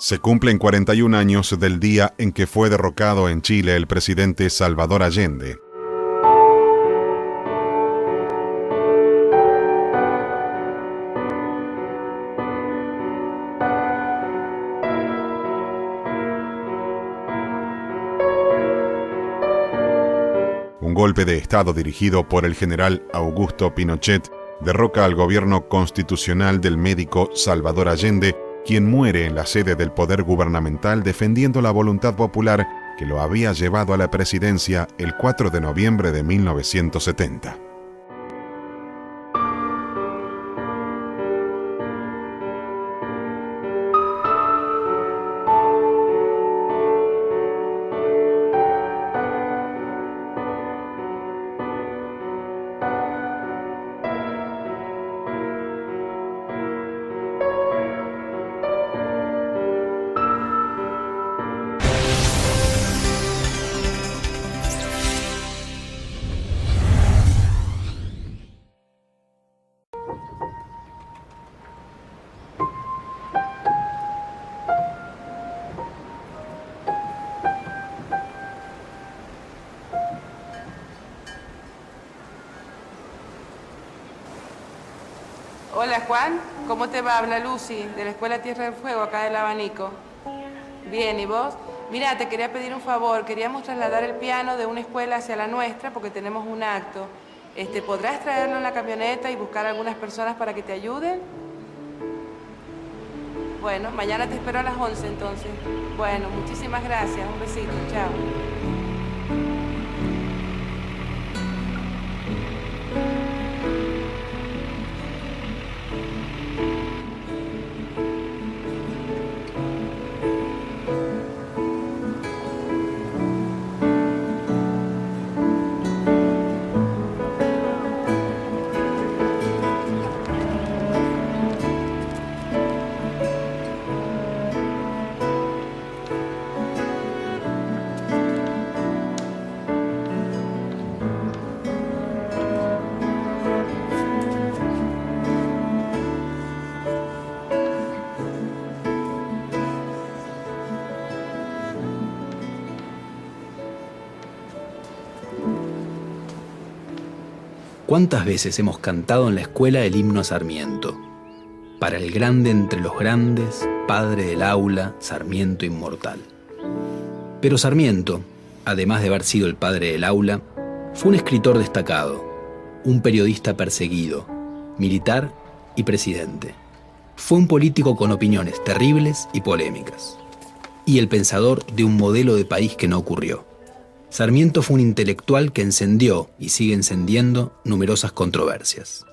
Se cumplen 41 años del día en que fue derrocado en Chile el presidente Salvador Allende. Un golpe de Estado dirigido por el general Augusto Pinochet derroca al gobierno constitucional del médico Salvador Allende, quien muere en la sede del poder gubernamental defendiendo la voluntad popular que lo había llevado a la presidencia el 4 de noviembre de 1970. Hola Juan, ¿cómo te va? Habla Lucy, de la Escuela Tierra del Fuego, acá del Abanico. Bien, ¿y vos? Mira, te quería pedir un favor, queríamos trasladar el piano de una escuela hacia la nuestra porque tenemos un acto. ¿Podrás traerlo en la camioneta y buscar a algunas personas para que te ayuden? Bueno, mañana te espero a las 11 entonces. Bueno, muchísimas gracias, un besito, chao. ¿Cuántas veces hemos cantado en la escuela el himno a Sarmiento? Para el grande entre los grandes, padre del aula, Sarmiento inmortal. Pero Sarmiento, además de haber sido el padre del aula, fue un escritor destacado, un periodista perseguido, militar y presidente. Fue un político con opiniones terribles y polémicas. Y el pensador de un modelo de país que no ocurrió. Sarmiento fue un intelectual que encendió y sigue encendiendo numerosas controversias.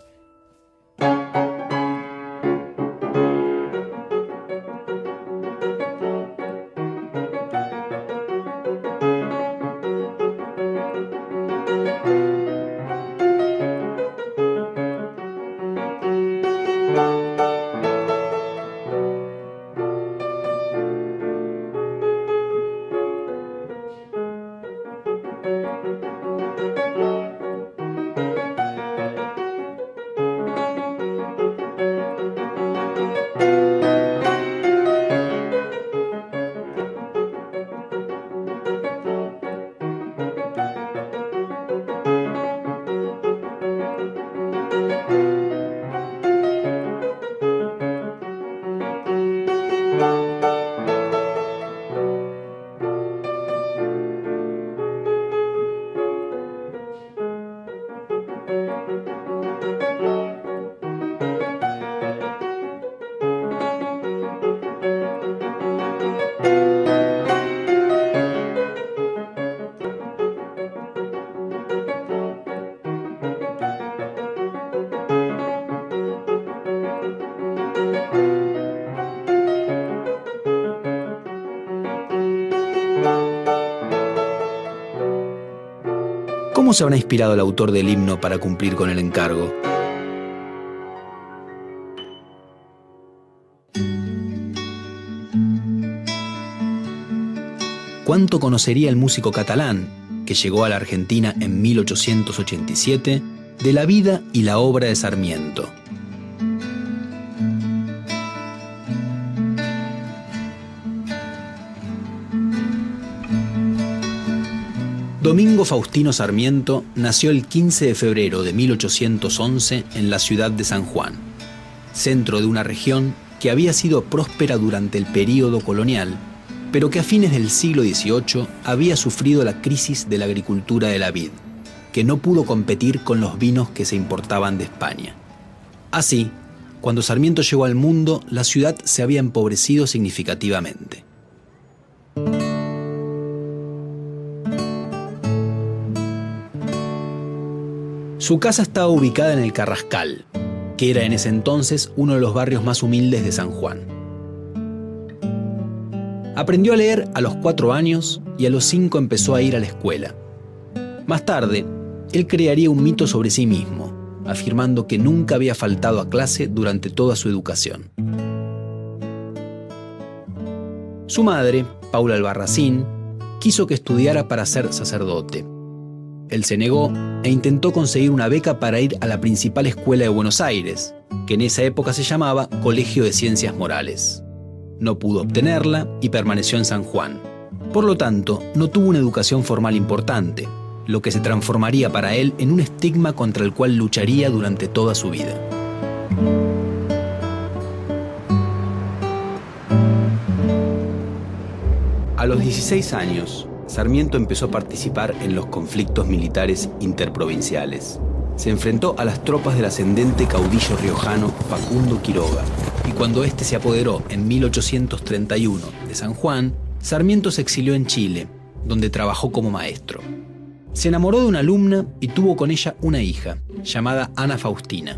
¿Cómo se habrá inspirado el autor del himno para cumplir con el encargo? ¿Cuánto conocería el músico catalán, que llegó a la Argentina en 1887, de la vida y la obra de Sarmiento? Domingo Faustino Sarmiento nació el 15 de febrero de 1811 en la ciudad de San Juan, centro de una región que había sido próspera durante el período colonial, pero que a fines del siglo XVIII había sufrido la crisis de la agricultura de la vid, que no pudo competir con los vinos que se importaban de España. Así, cuando Sarmiento llegó al mundo, la ciudad se había empobrecido significativamente. Su casa estaba ubicada en el Carrascal, que era en ese entonces uno de los barrios más humildes de San Juan. Aprendió a leer a los 4 años y a los 5 empezó a ir a la escuela. Más tarde, él crearía un mito sobre sí mismo, afirmando que nunca había faltado a clase durante toda su educación. Su madre, Paula Albarracín, quiso que estudiara para ser sacerdote. Él se negó e intentó conseguir una beca para ir a la principal escuela de Buenos Aires, que en esa época se llamaba Colegio de Ciencias Morales. No pudo obtenerla y permaneció en San Juan. Por lo tanto, no tuvo una educación formal importante, lo que se transformaría para él en un estigma contra el cual lucharía durante toda su vida. A los 16 años, Sarmiento empezó a participar en los conflictos militares interprovinciales. Se enfrentó a las tropas del ascendente caudillo riojano Facundo Quiroga, y cuando éste se apoderó en 1831 de San Juan, Sarmiento se exilió en Chile, donde trabajó como maestro. Se enamoró de una alumna y tuvo con ella una hija, llamada Ana Faustina.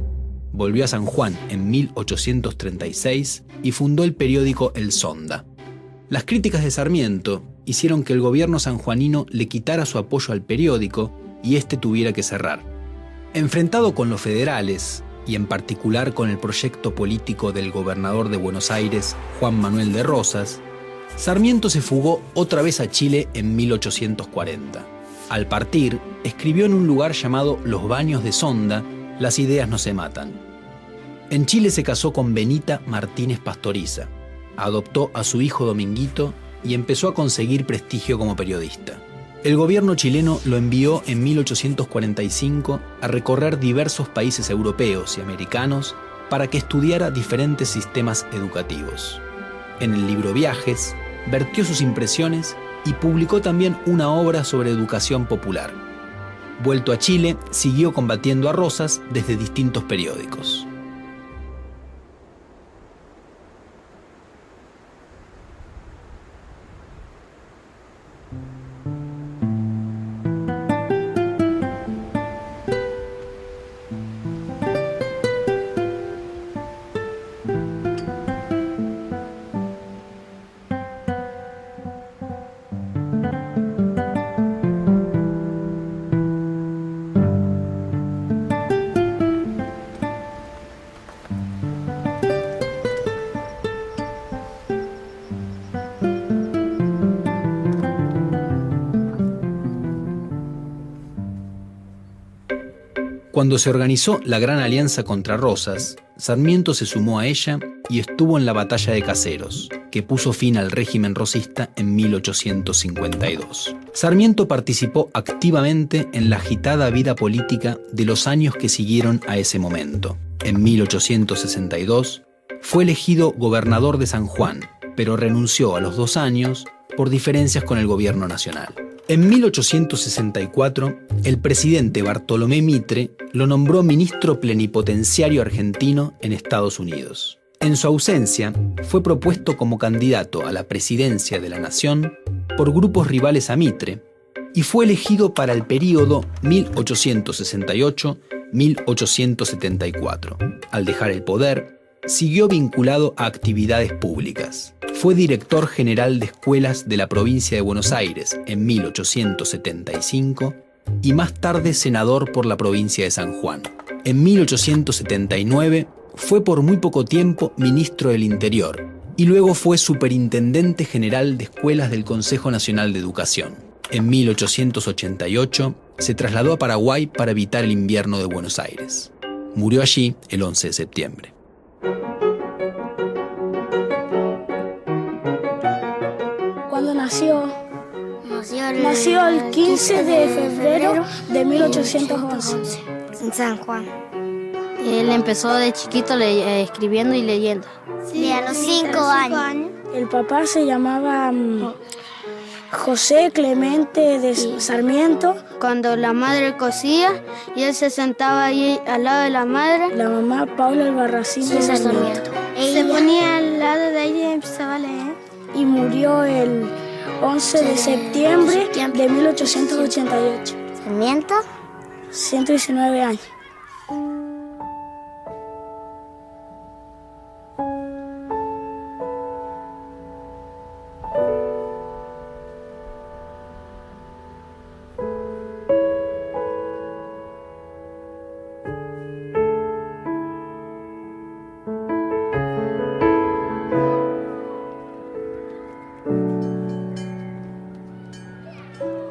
Volvió a San Juan en 1836 y fundó el periódico El Sonda. Las críticas de Sarmiento hicieron que el gobierno sanjuanino le quitara su apoyo al periódico y éste tuviera que cerrar. Enfrentado con los federales, y en particular con el proyecto político del gobernador de Buenos Aires, Juan Manuel de Rosas, Sarmiento se fugó otra vez a Chile en 1840. Al partir, escribió en un lugar llamado Los Baños de Sonda, Las ideas no se matan. En Chile se casó con Benita Martínez Pastoriza, adoptó a su hijo Dominguito y empezó a conseguir prestigio como periodista. El gobierno chileno lo envió en 1845 a recorrer diversos países europeos y americanos para que estudiara diferentes sistemas educativos. En el libro Viajes, vertió sus impresiones y publicó también una obra sobre educación popular. Vuelto a Chile, siguió combatiendo a Rosas desde distintos periódicos. Cuando se organizó la Gran Alianza contra Rosas, Sarmiento se sumó a ella y estuvo en la Batalla de Caseros, que puso fin al régimen rosista en 1852. Sarmiento participó activamente en la agitada vida política de los años que siguieron a ese momento. En 1862 fue elegido gobernador de San Juan, pero renunció a los 2 años por diferencias con el gobierno nacional. En 1864, el presidente Bartolomé Mitre lo nombró ministro plenipotenciario argentino en Estados Unidos. En su ausencia, fue propuesto como candidato a la presidencia de la nación por grupos rivales a Mitre y fue elegido para el período 1868-1874. Al dejar el poder, siguió vinculado a actividades públicas. Fue director general de escuelas de la provincia de Buenos Aires en 1875 y más tarde senador por la provincia de San Juan. En 1879 fue por muy poco tiempo ministro del Interior y luego fue superintendente general de escuelas del Consejo Nacional de Educación. En 1888 se trasladó a Paraguay para evitar el invierno de Buenos Aires. Murió allí el 11 de septiembre. Cuando nació Nació el 15 de febrero de 1811. En San Juan. Él empezó de chiquito escribiendo y leyendo. Sí, a los 5 años. El papá se llamaba José Clemente de Sarmiento. Cuando la madre cosía y él se sentaba ahí al lado de la madre. La mamá Paula Albarracín de Sarmiento. Se ponía al lado de ella y empezaba a leer. Y murió el 11 de septiembre de 1888. ¿Sarmiento? 119 años.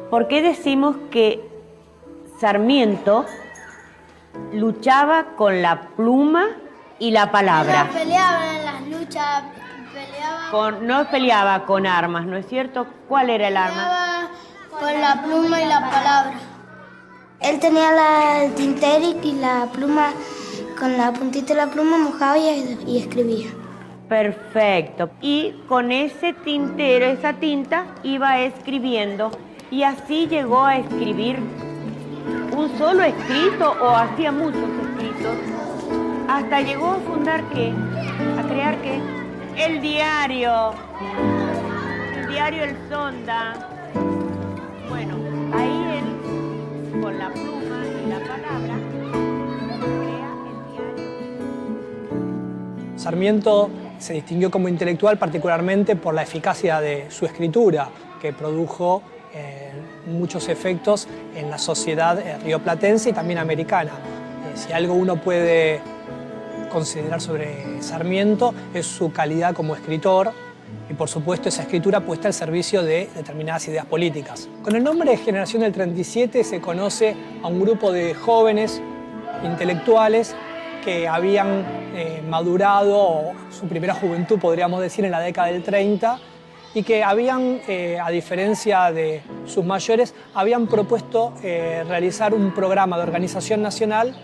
¿Por qué decimos que Sarmiento luchaba con la pluma y la palabra? Peleaba en las luchas, No peleaba con armas, ¿no es cierto? ¿Cuál era el arma? con la pluma y la palabra. Él tenía el tintero y la pluma, con la puntita de la pluma mojaba y escribía. Perfecto. Y con ese tintero, esa tinta, iba escribiendo. Y así llegó a escribir un solo escrito o hacía muchos escritos. Hasta llegó a fundar ¿qué? A crear ¿qué? El diario El Sonda. Bueno, ahí él, con la pluma y la palabra, crea el diario. Sarmiento se distinguió como intelectual particularmente por la eficacia de su escritura, que produjo muchos efectos en la sociedad rioplatense y también americana. Si algo uno puede considerar sobre Sarmiento es su calidad como escritor y, por supuesto, esa escritura puesta al servicio de determinadas ideas políticas. Con el nombre de Generación del 37 se conoce a un grupo de jóvenes intelectuales que habían madurado su primera juventud, podríamos decir, en la década del 30 y que habían, a diferencia de sus mayores, habían propuesto realizar un programa de organización nacional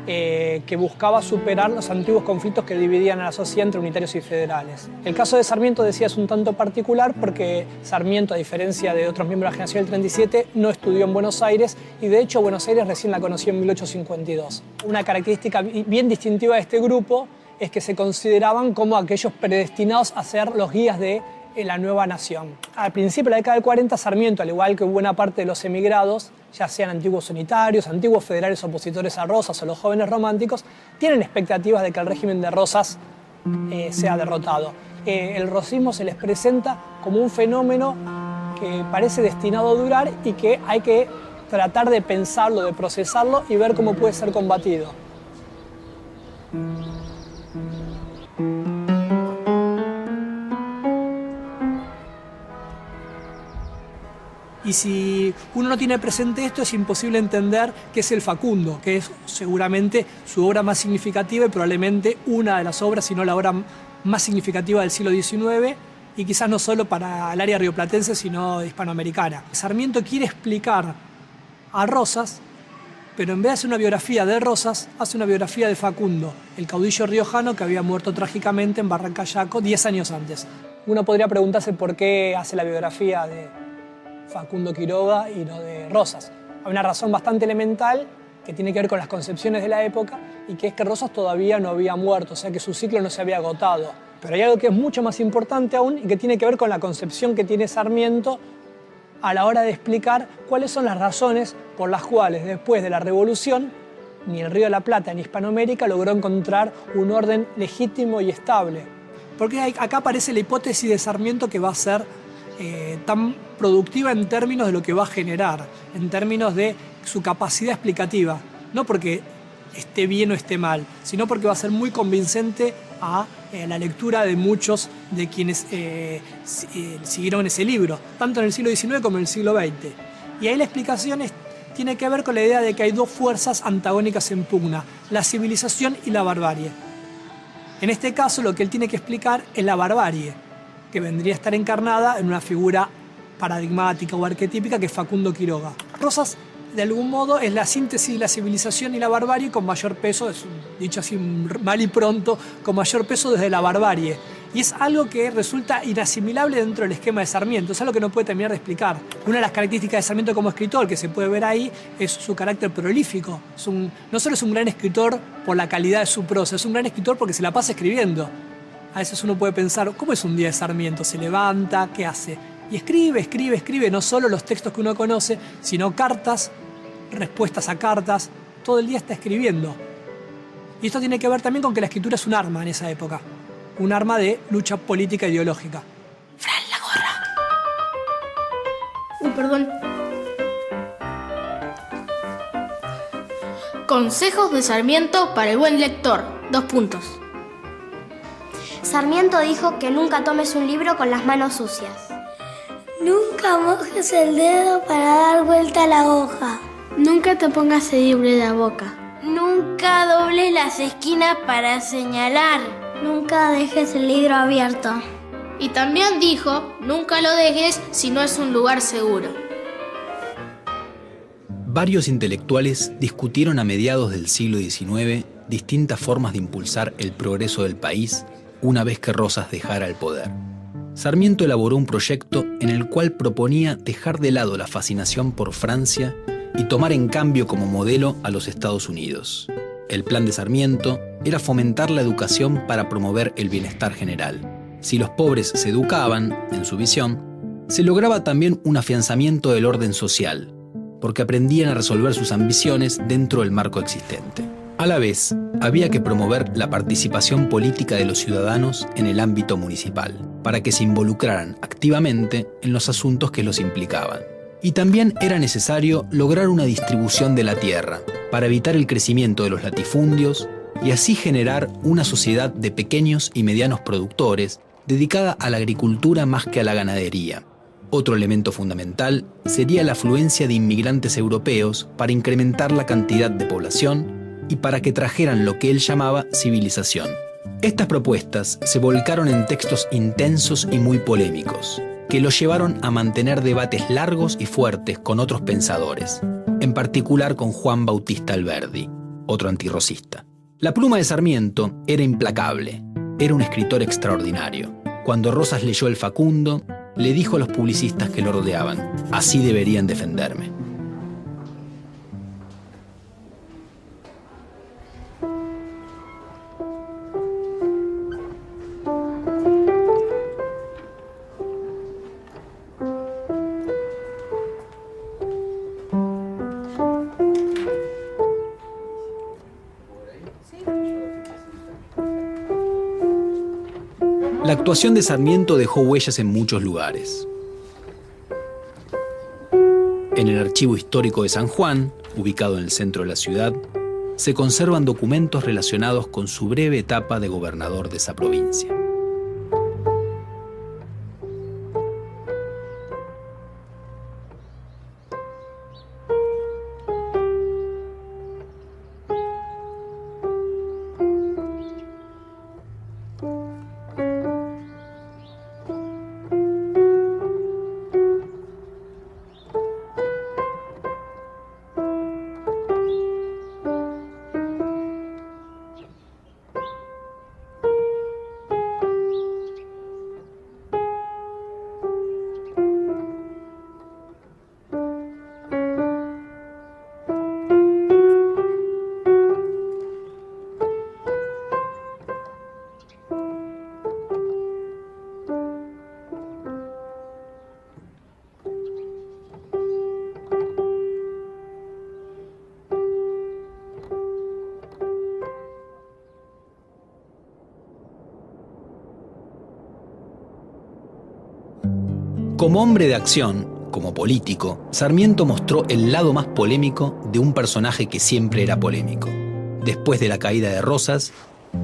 que buscaba superar los antiguos conflictos que dividían a la sociedad entre unitarios y federales. El caso de Sarmiento, decía, es un tanto particular porque Sarmiento, a diferencia de otros miembros de la Generación del 37, no estudió en Buenos Aires y, de hecho, Buenos Aires recién la conoció en 1852. Una característica bien distintiva de este grupo es que se consideraban como aquellos predestinados a ser los guías de la nueva nación. Al principio de la década del 40, Sarmiento, al igual que buena parte de los emigrados, ya sean antiguos unitarios, antiguos federales opositores a Rosas o los jóvenes románticos, tienen expectativas de que el régimen de Rosas sea derrotado. El rosismo se les presenta como un fenómeno que parece destinado a durar y que hay que tratar de pensarlo, de procesarlo y ver cómo puede ser combatido. Y si uno no tiene presente esto, es imposible entender qué es el Facundo, que es seguramente su obra más significativa y probablemente una de las obras, si no la obra más significativa del siglo XIX, y quizás no solo para el área rioplatense, sino hispanoamericana. Sarmiento quiere explicar a Rosas, pero en vez de hacer una biografía de Rosas, hace una biografía de Facundo, el caudillo riojano que había muerto trágicamente en Barrancayaco 10 años antes. Uno podría preguntarse por qué hace la biografía de Facundo Quiroga y no de Rosas. Hay una razón bastante elemental que tiene que ver con las concepciones de la época y que es que Rosas todavía no había muerto, o sea que su ciclo no se había agotado. Pero hay algo que es mucho más importante aún y que tiene que ver con la concepción que tiene Sarmiento a la hora de explicar cuáles son las razones por las cuales después de la Revolución ni el Río de la Plata ni Hispanoamérica logró encontrar un orden legítimo y estable. Porque acá aparece la hipótesis de Sarmiento que va a ser tan productiva en términos de lo que va a generar, en términos de su capacidad explicativa, no porque esté bien o esté mal, sino porque va a ser muy convincente a la lectura de muchos de quienes siguieron ese libro, tanto en el siglo XIX como en el siglo XX. Y ahí la explicación tiene que ver con la idea de que hay dos fuerzas antagónicas en pugna, la civilización y la barbarie. En este caso lo que él tiene que explicar es la barbarie, que vendría a estar encarnada en una figura paradigmática o arquetípica que es Facundo Quiroga. Rosas, de algún modo, es la síntesis de la civilización y la barbarie con mayor peso, es dicho así mal y pronto, con mayor peso desde la barbarie. Y es algo que resulta inasimilable dentro del esquema de Sarmiento, es algo que no puede terminar de explicar. Una de las características de Sarmiento como escritor que se puede ver ahí es su carácter prolífico. No solo es un gran escritor por la calidad de su prosa, es un gran escritor porque se la pasa escribiendo. A veces uno puede pensar, ¿cómo es un día de Sarmiento? ¿Se levanta? ¿Qué hace? Y escribe, no solo los textos que uno conoce, sino cartas, respuestas a cartas, todo el día está escribiendo. Y esto tiene que ver también con que la escritura es un arma en esa época, un arma de lucha política e ideológica. Fran, la gorra. Perdón. Consejos de Sarmiento para el buen lector. 2 puntos. Sarmiento dijo que nunca tomes un libro con las manos sucias. Nunca mojes el dedo para dar vuelta a la hoja. Nunca te pongas el libro en la boca. Nunca dobles las esquinas para señalar. Nunca dejes el libro abierto. Y también dijo, nunca lo dejes si no es un lugar seguro. Varios intelectuales discutieron a mediados del siglo XIX distintas formas de impulsar el progreso del país una vez que Rosas dejara el poder. Sarmiento elaboró un proyecto en el cual proponía dejar de lado la fascinación por Francia y tomar en cambio como modelo a los Estados Unidos. El plan de Sarmiento era fomentar la educación para promover el bienestar general. Si los pobres se educaban, en su visión, se lograba también un afianzamiento del orden social, porque aprendían a resolver sus ambiciones dentro del marco existente. A la vez, había que promover la participación política de los ciudadanos en el ámbito municipal, para que se involucraran activamente en los asuntos que los implicaban. Y también era necesario lograr una distribución de la tierra, para evitar el crecimiento de los latifundios y así generar una sociedad de pequeños y medianos productores dedicada a la agricultura más que a la ganadería. Otro elemento fundamental sería la afluencia de inmigrantes europeos para incrementar la cantidad de población y para que trajeran lo que él llamaba civilización. Estas propuestas se volcaron en textos intensos y muy polémicos, que lo llevaron a mantener debates largos y fuertes con otros pensadores, en particular con Juan Bautista Alberdi, otro antirrosista. La pluma de Sarmiento era implacable, era un escritor extraordinario. Cuando Rosas leyó el Facundo, le dijo a los publicistas que lo rodeaban, así deberían defenderme. La actuación de Sarmiento dejó huellas en muchos lugares. En el Archivo Histórico de San Juan, ubicado en el centro de la ciudad, se conservan documentos relacionados con su breve etapa de gobernador de esa provincia. Como hombre de acción, como político, Sarmiento mostró el lado más polémico de un personaje que siempre era polémico. Después de la caída de Rosas,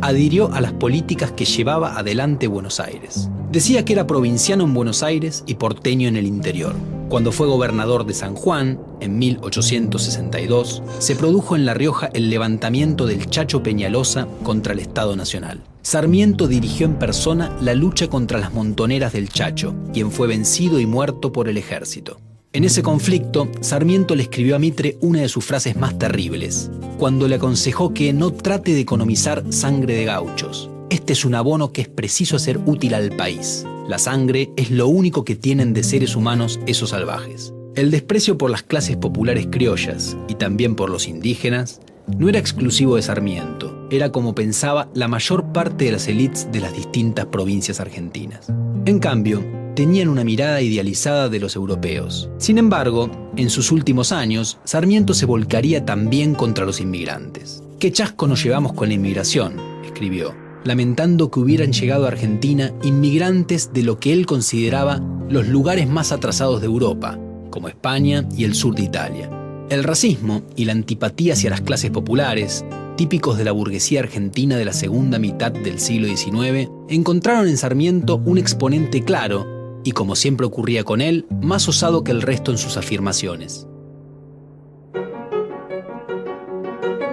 adhirió a las políticas que llevaba adelante Buenos Aires. Decía que era provinciano en Buenos Aires y porteño en el interior. Cuando fue gobernador de San Juan, en 1862, se produjo en La Rioja el levantamiento del Chacho Peñalosa contra el Estado Nacional. Sarmiento dirigió en persona la lucha contra las montoneras del Chacho, quien fue vencido y muerto por el ejército. En ese conflicto, Sarmiento le escribió a Mitre una de sus frases más terribles, cuando le aconsejó que no trate de economizar sangre de gauchos. Este es un abono que es preciso hacer útil al país. La sangre es lo único que tienen de seres humanos esos salvajes. El desprecio por las clases populares criollas y también por los indígenas no era exclusivo de Sarmiento, era como pensaba la mayor parte de las élites de las distintas provincias argentinas. En cambio, tenían una mirada idealizada de los europeos. Sin embargo, en sus últimos años, Sarmiento se volcaría también contra los inmigrantes. «Qué chasco nos llevamos con la inmigración», escribió, lamentando que hubieran llegado a Argentina inmigrantes de lo que él consideraba los lugares más atrasados de Europa, como España y el sur de Italia. El racismo y la antipatía hacia las clases populares, típicos de la burguesía argentina de la segunda mitad del siglo XIX, encontraron en Sarmiento un exponente claro y, como siempre ocurría con él, más osado que el resto en sus afirmaciones.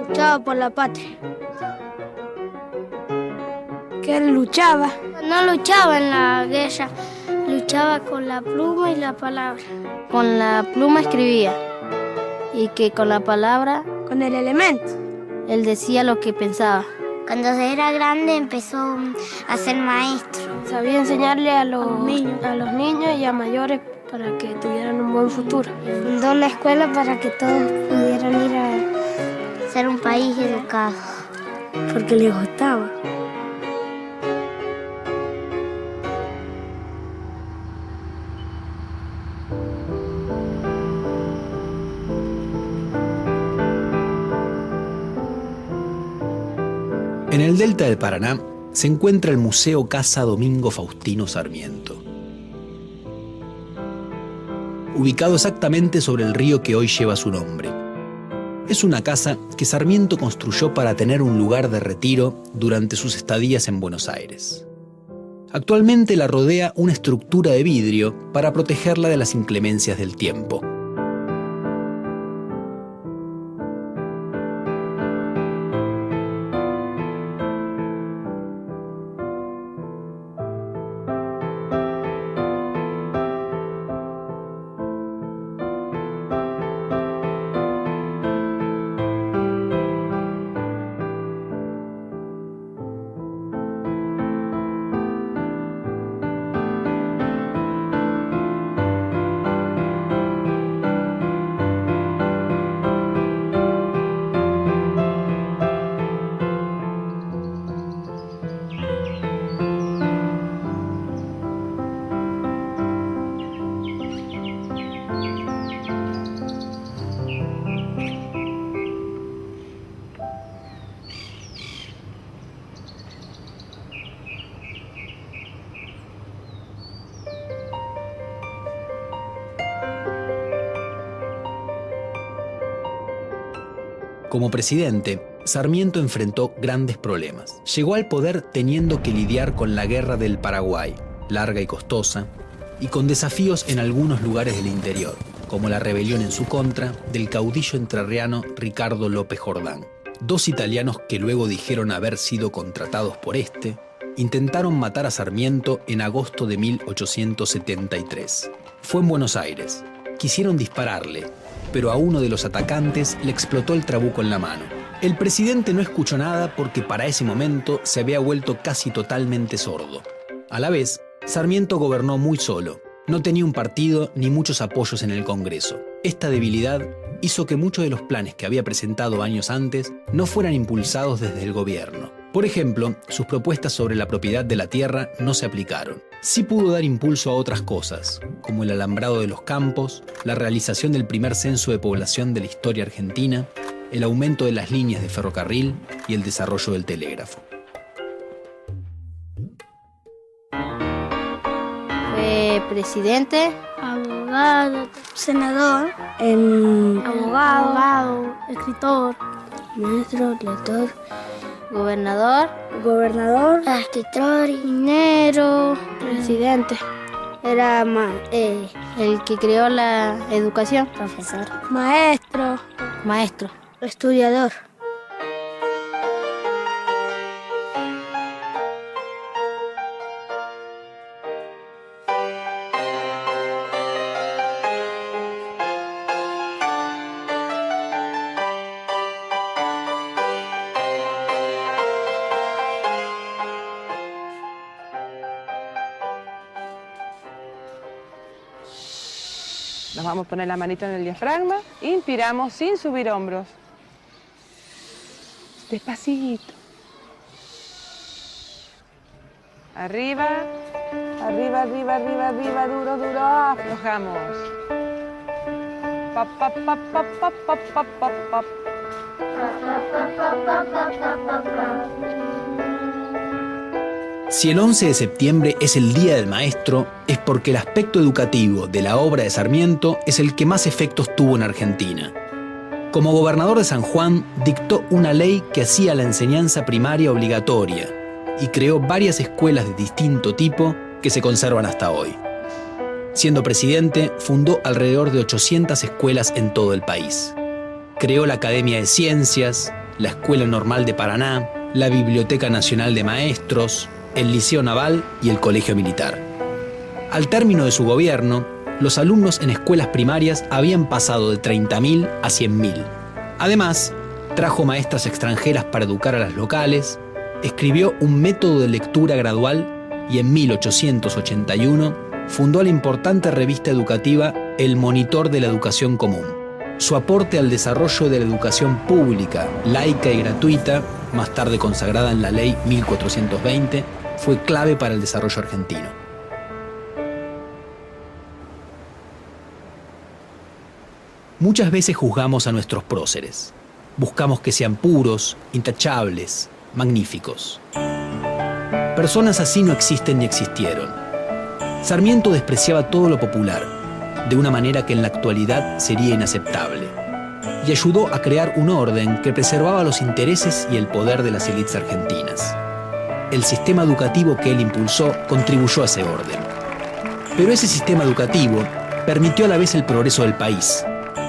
Luchaba por la patria. Que él luchaba. No luchaba en la guerra, luchaba con la pluma y la palabra. Con la pluma escribía y que con la palabra, Con el elemento. él decía lo que pensaba. Cuando era grande empezó a ser maestro. Sabía enseñarle a los niños y a mayores para que tuvieran un buen futuro. Fundó una escuela para que todos pudieran ir a ser un país educado. Porque le gustaba. En el delta del Paraná se encuentra el Museo Casa Domingo Faustino Sarmiento. Ubicado exactamente sobre el río que hoy lleva su nombre. Es una casa que Sarmiento construyó para tener un lugar de retiro durante sus estadías en Buenos Aires. Actualmente la rodea una estructura de vidrio para protegerla de las inclemencias del tiempo. Como presidente, Sarmiento enfrentó grandes problemas. Llegó al poder teniendo que lidiar con la Guerra del Paraguay, larga y costosa, y con desafíos en algunos lugares del interior, como la rebelión en su contra del caudillo entrerriano Ricardo López Jordán. Dos italianos que luego dijeron haber sido contratados por este, intentaron matar a Sarmiento en agosto de 1873. Fue en Buenos Aires. Quisieron dispararle, pero a uno de los atacantes le explotó el trabuco en la mano. El presidente no escuchó nada porque para ese momento se había vuelto casi totalmente sordo. A la vez, Sarmiento gobernó muy solo. No tenía un partido ni muchos apoyos en el Congreso. Esta debilidad hizo que muchos de los planes que había presentado años antes no fueran impulsados desde el gobierno. Por ejemplo, sus propuestas sobre la propiedad de la tierra no se aplicaron. Sí pudo dar impulso a otras cosas, como el alambrado de los campos, la realización del primer censo de población de la historia argentina, el aumento de las líneas de ferrocarril y el desarrollo del telégrafo. Fue presidente, Abogado, senador, abogado, escritor, maestro, lector, gobernador, gobernador, escritor, minero, presidente, Era el que creó la educación. Profesor. Maestro. Maestro. Estudiador. Nos vamos a poner la manito en el diafragma. Inspiramos sin subir hombros. Despacito. Arriba, arriba, arriba, arriba, arriba, duro, duro. Aflojamos. Pap, pap, pap, pap, pap, pap, pap, pap, pap. Si el 11 de septiembre es el Día del Maestro, es porque el aspecto educativo de la obra de Sarmiento es el que más efectos tuvo en Argentina. Como gobernador de San Juan, dictó una ley que hacía la enseñanza primaria obligatoria y creó varias escuelas de distinto tipo que se conservan hasta hoy. Siendo presidente, fundó alrededor de 800 escuelas en todo el país. Creó la Academia de Ciencias, la Escuela Normal de Paraná, la Biblioteca Nacional de Maestros, el Liceo Naval y el Colegio Militar. Al término de su gobierno, los alumnos en escuelas primarias habían pasado de 30.000 a 100.000. Además, trajo maestras extranjeras para educar a las locales, escribió un método de lectura gradual y en 1881 fundó la importante revista educativa El Monitor de la Educación Común. Su aporte al desarrollo de la educación pública, laica y gratuita, más tarde consagrada en la Ley 1420, fue clave para el desarrollo argentino. Muchas veces juzgamos a nuestros próceres. Buscamos que sean puros, intachables, magníficos. Personas así no existen ni existieron. Sarmiento despreciaba todo lo popular, de una manera que en la actualidad sería inaceptable, y ayudó a crear un orden que preservaba los intereses y el poder de las élites argentinas. El sistema educativo que él impulsó contribuyó a ese orden. Pero ese sistema educativo permitió a la vez el progreso del país.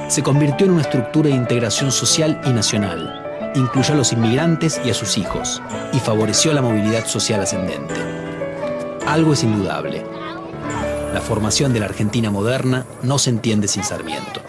Se convirtió en una estructura de integración social y nacional, incluyó a los inmigrantes y a sus hijos, y favoreció la movilidad social ascendente. Algo es indudable. La formación de la Argentina moderna no se entiende sin Sarmiento.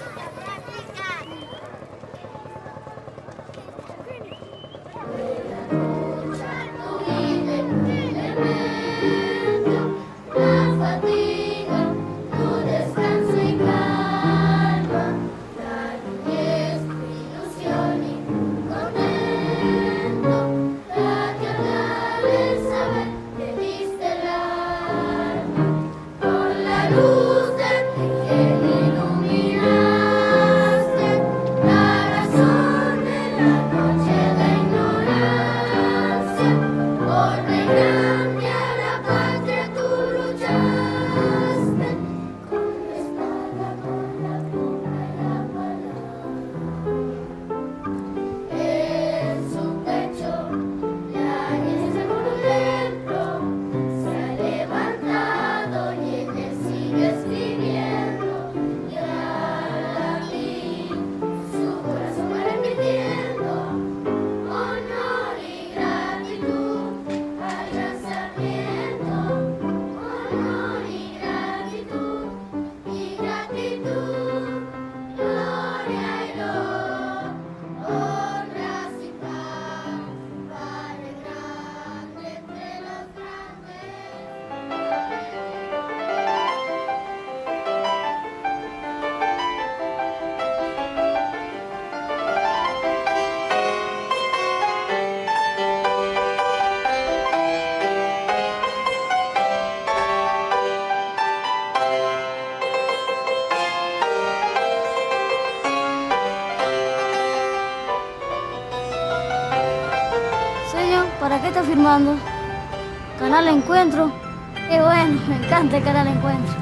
¿Para qué está firmando? Canal Encuentro. Qué bueno, me encanta el Canal Encuentro.